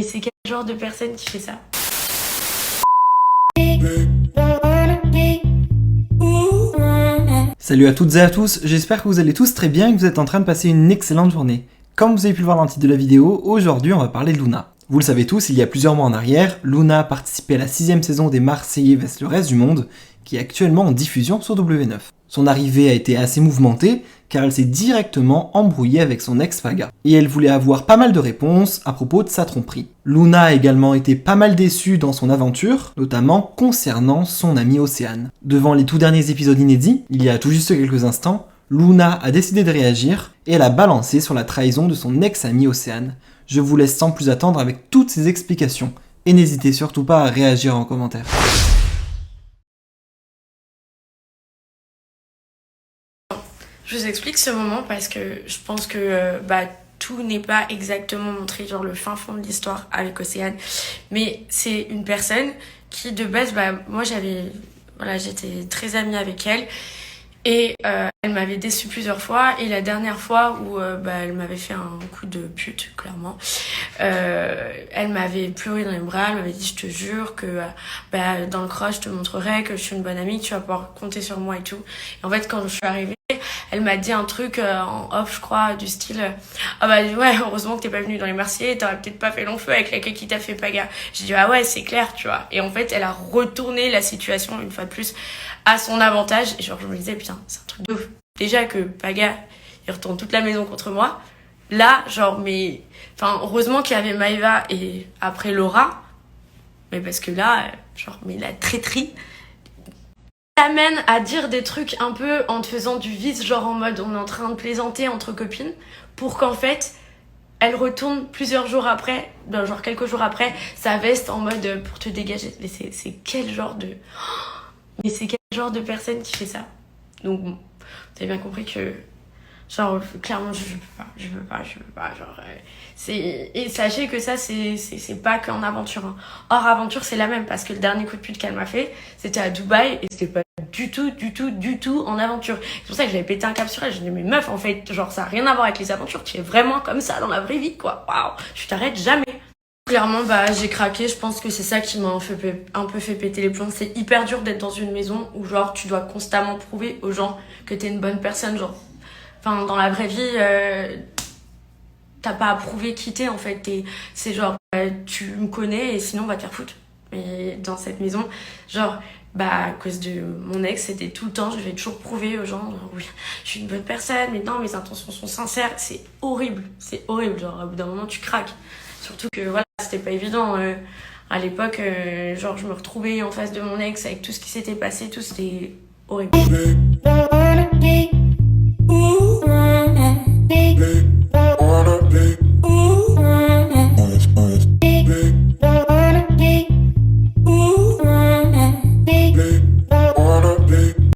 Et c'est quel genre de personne qui fait ça? Salut à toutes et à tous, j'espère que vous allez tous très bien et que vous êtes en train de passer une excellente journée. Comme vous avez pu le voir dans le titre de la vidéo, aujourd'hui on va parler de Luna. Vous le savez tous, il y a plusieurs mois en arrière, Luna a participé à la 6ème saison des Marseillais vs le reste du monde, qui est actuellement en diffusion sur W9. Son arrivée a été assez mouvementée, car elle s'est directement embrouillée avec son ex Paga. Et elle voulait avoir pas mal de réponses à propos de sa tromperie. Luna a également été pas mal déçue dans son aventure, notamment concernant son amie Océane. Devant les tout derniers épisodes inédits, il y a tout juste quelques instants, Luna a décidé de réagir et elle a balancé sur la trahison de son ex-amie Océane. Je vous laisse sans plus attendre avec toutes ces explications. Et n'hésitez surtout pas à réagir en commentaire. Je vous explique ce moment parce que je pense que tout n'est pas exactement montré, genre le fin fond de l'histoire avec Océane. Mais c'est une personne qui de base, moi j'étais très amie avec elle. Et elle m'avait déçue plusieurs fois. Et la dernière fois où elle m'avait fait un coup de pute, clairement, elle m'avait pleuré dans les bras. Elle m'avait dit, je te jure que dans le cross, je te montrerai que je suis une bonne amie, que tu vas pouvoir compter sur moi et tout. Et en fait, quand je suis arrivée, elle m'a dit un truc en off, je crois, du style ouais, heureusement que t'es pas venue dans les Marseillais, t'aurais peut-être pas fait long feu avec laquelle qui t'a fait Paga. J'ai dit, ah ouais, c'est clair, tu vois. Et en fait, elle a retourné la situation, une fois de plus, à son avantage. Et genre, je me disais, putain, c'est un truc de ouf. Déjà que Paga, il retourne toute la maison contre moi. Là, heureusement qu'il y avait Maëva et après Laura. Mais parce que là, mais la traîtrise t'amène à dire des trucs un peu en te faisant du vice, genre en mode on est en train de plaisanter entre copines, pour qu'en fait elle retourne plusieurs jours après, genre quelques jours après, sa veste en mode pour te dégager. Mais c'est quel genre de... Mais c'est quel genre de personne qui fait ça? Donc bon, vous avez bien compris que genre clairement je veux pas, et sachez que ça c'est pas qu'en aventure, hein. Hors aventure c'est la même, parce que le dernier coup de pute qu'elle m'a fait c'était à Dubaï et c'était pas du tout en aventure. C'est pour ça que j'avais pété un cap sur elle. J'ai dit mais meuf, en fait genre ça a rien à voir avec les aventures, tu es vraiment comme ça dans la vraie vie quoi. Waouh, tu t'arrêtes jamais. Clairement j'ai craqué, je pense que c'est ça qui m'a un peu fait péter les plombs. C'est hyper dur d'être dans une maison où genre tu dois constamment prouver aux gens que t'es une bonne personne, genre enfin, dans la vraie vie, t'as pas à prouver qui t'es, en fait. C'est genre, tu me connais et sinon on va te faire foutre. Mais dans cette maison, genre, à cause de mon ex, c'était tout le temps, je devais toujours prouver aux gens, genre, oui, je suis une bonne personne, mais non, mes intentions sont sincères. C'est horrible, genre, au bout d'un moment, tu craques. Surtout que, voilà, c'était pas évident. À l'époque, genre, je me retrouvais en face de mon ex avec tout ce qui s'était passé, tout, c'était horrible.